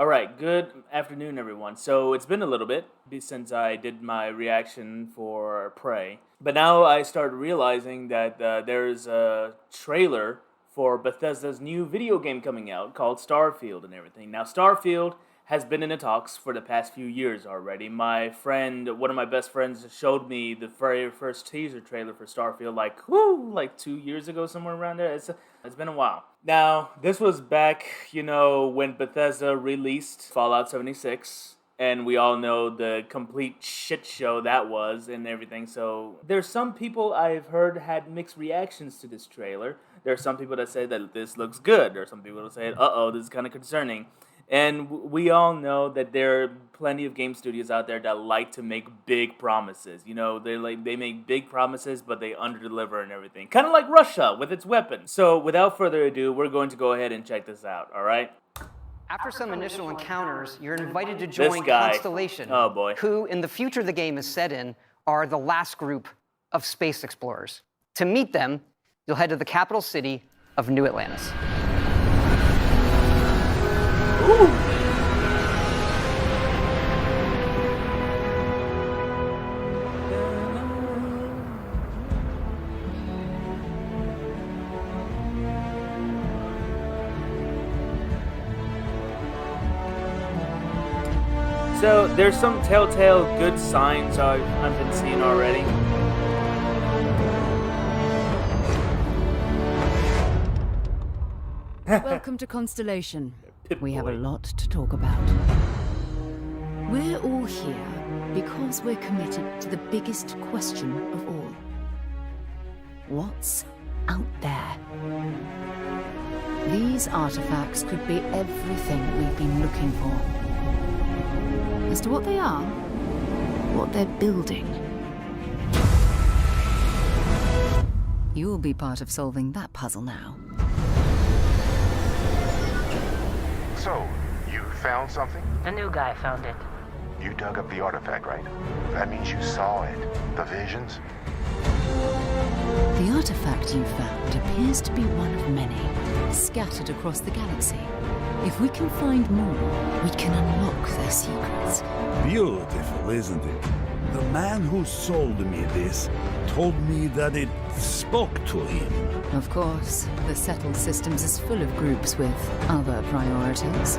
Alright, good afternoon, everyone. So it's been a little bit since I did my reaction for Prey. But now I started realizing that there's a trailer for Bethesda's new video game coming out called Starfield and everything. Now, Starfield has been in the talks for the past few years already. My friend, one of my best friends, showed me the very first teaser trailer for Starfield like 2 years ago, somewhere around there. It's been a while. Now, this was back, when Bethesda released Fallout 76, and we all know the complete shit show that was and everything. So there's some people I've heard had mixed reactions to this trailer. There are some people that say that this looks good. There are some people that say, this is kind of concerning. And we all know that there are plenty of game studios out there that like to make big promises. They make big promises, but they underdeliver and everything. Kind of like Russia with its weapons. So without further ado, we're going to go ahead and check this out, all right? After some initial encounters, you're invited to join Constellation, who, in the future the game is set in, are the last group of space explorers. To meet them, you'll head to the capital city of New Atlantis. Ooh. So there's some telltale good signs I've been seeing already. Welcome to Constellation. We have a lot to talk about. We're all here because we're committed to the biggest question of all. What's out there? These artifacts could be everything we've been looking for. As to what they are, what they're building, you'll be part of solving that puzzle now. So, you found something? The new guy found it. You dug up the artifact, right? That means you saw it. The visions? The artifact you found appears to be one of many, scattered across the galaxy. If we can find more, we can unlock their secrets. Beautiful, isn't it? The man who sold me this told me that it spoke to him. Of course, the settled systems is full of groups with other priorities.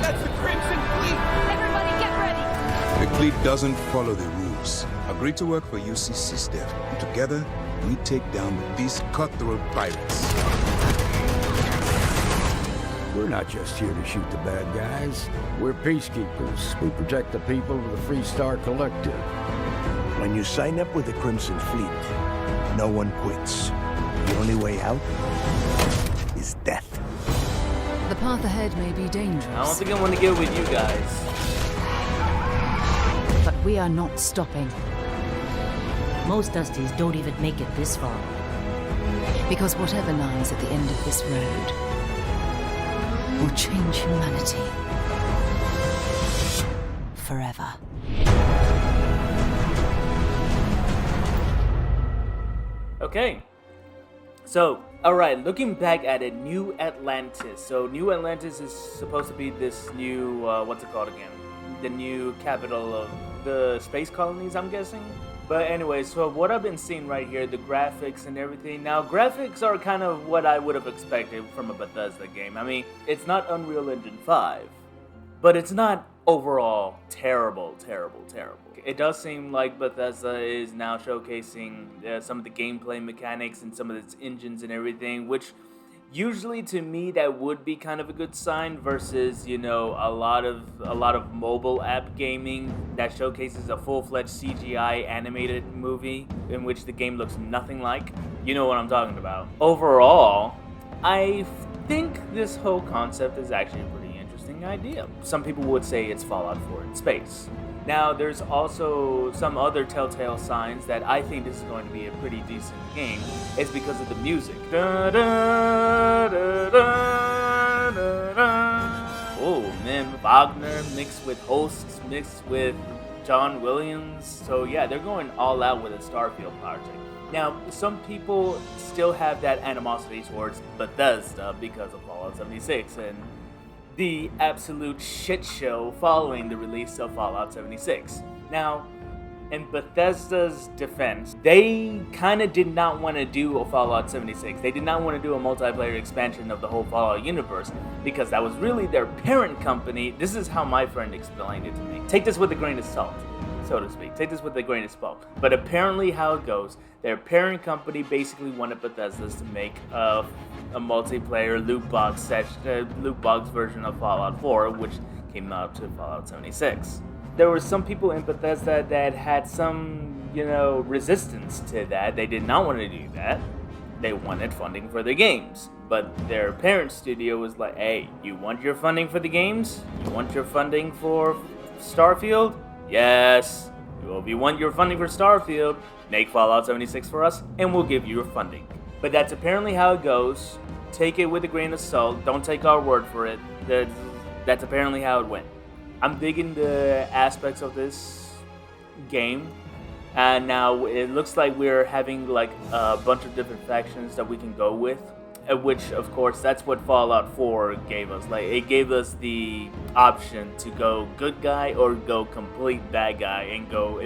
That's the Crimson Fleet! Everybody get ready! The fleet doesn't follow the rules. Agree to work for UCC staff. And together, we take down these cutthroat pirates. We're not just here to shoot the bad guys. We're peacekeepers. We protect the people of the Free Star Collective. When you sign up with the Crimson Fleet, no one quits. The only way out is death. The path ahead may be dangerous. I don't think I want to get with you guys. But we are not stopping. Most Dusties don't even make it this far. Because whatever lies at the end of this road will change humanity forever. Okay. So, alright, looking back at it, New Atlantis. So, New Atlantis is supposed to be this new, what's it called again? The new capital of the space colonies, I'm guessing? But anyway, so what I've been seeing right here, the graphics and everything. Now, graphics are kind of what I would have expected from a Bethesda game. I mean, it's not Unreal Engine 5, but it's not overall terrible. It does seem like Bethesda is now showcasing some of the gameplay mechanics and some of its engines and everything, which usually to me that would be kind of a good sign versus, a lot of mobile app gaming that showcases a full-fledged CGI animated movie in which the game looks nothing like. You know what I'm talking about. Overall, I think this whole concept is actually a pretty interesting idea. Some people would say it's Fallout 4 in space. Now, there's also some other telltale signs that I think this is going to be a pretty decent game. It's because of the music. Oh man, Wagner mixed with Hosts, mixed with John Williams. So yeah, they're going all out with a Starfield project. Now, some people still have that animosity towards Bethesda because of Fallout 76, and the absolute shit show following the release of Fallout 76. Now, in Bethesda's defense, they kind of did not want to do a Fallout 76. They did not want to do a multiplayer expansion of the whole Fallout universe because that was really their parent company. This is how my friend explained it to me. Take this with a grain of salt, so to speak. Take this with a grain of salt. But apparently how it goes, their parent company basically wanted Bethesda to make a multiplayer loot box version of Fallout 4, which came out to Fallout 76. There were some people in Bethesda that had some, resistance to that. They did not want to do that. They wanted funding for their games. But their parent studio was like, hey, you want your funding for the games? You want your funding for Starfield? Yes. Well, if you want your funding for Starfield, make Fallout 76 for us, and we'll give you your funding. But that's apparently how it goes. Take it with a grain of salt. Don't take our word for it. That's apparently how it went. I'm digging the aspects of this game, and now it looks like we're having like a bunch of different factions that we can go with, which of course that's what Fallout 4 gave us. Like, it gave us the option to go good guy or go complete bad guy and go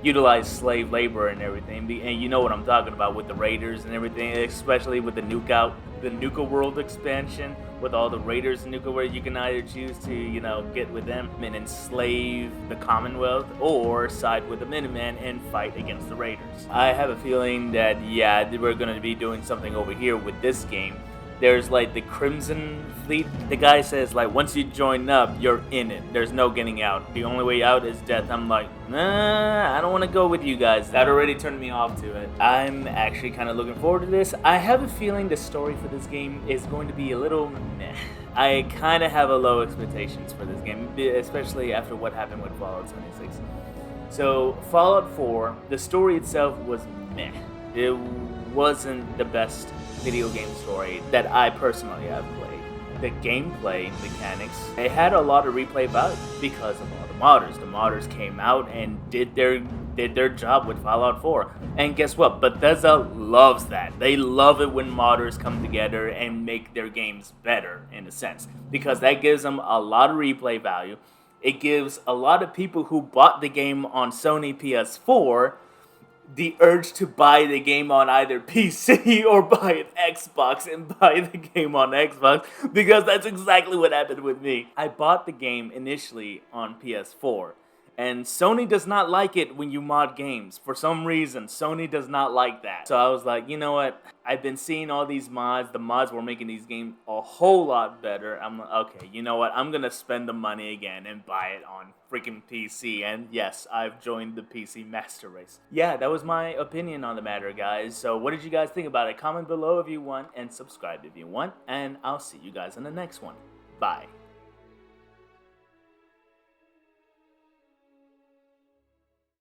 utilize slave labor and everything. And you know what I'm talking about with the raiders and everything, especially with the Nuka World expansion. With all the raiders in Nuka World, you can either choose to, get with them and enslave the Commonwealth, or side with the Minutemen and fight against the raiders. I have a feeling that, we're going to be doing something over here with this game. There's like the Crimson Fleet. The guy says like once you join up, you're in it. There's no getting out. The only way out is death. I'm like, nah, I don't want to go with you guys. That already turned me off to it. I'm actually kind of looking forward to this. I have a feeling the story for this game is going to be a little meh. I kind of have a low expectations for this game, especially after what happened with Fallout 76. So Fallout 4, the story itself was meh. It wasn't the best video game story that I personally have played. The gameplay mechanics, it had a lot of replay value because of all the modders. The modders came out and did their job with Fallout 4. And guess what? Bethesda loves that. They love it when modders come together and make their games better, in a sense, because that gives them a lot of replay value. It gives a lot of people who bought the game on Sony PS4 the urge to buy the game on either PC or buy an Xbox and buy the game on Xbox, because that's exactly what happened with me. I bought the game initially on PS4, and Sony does not like it when you mod games. For some reason, Sony does not like that. So I was like, you know what? I've been seeing all these mods. The mods were making these games a whole lot better. I'm like, okay, you know what? I'm going to spend the money again and buy it on freaking PC. And yes, I've joined the PC master race. Yeah, that was my opinion on the matter, guys. So what did you guys think about it? Comment below if you want, and subscribe if you want. And I'll see you guys in the next one. Bye.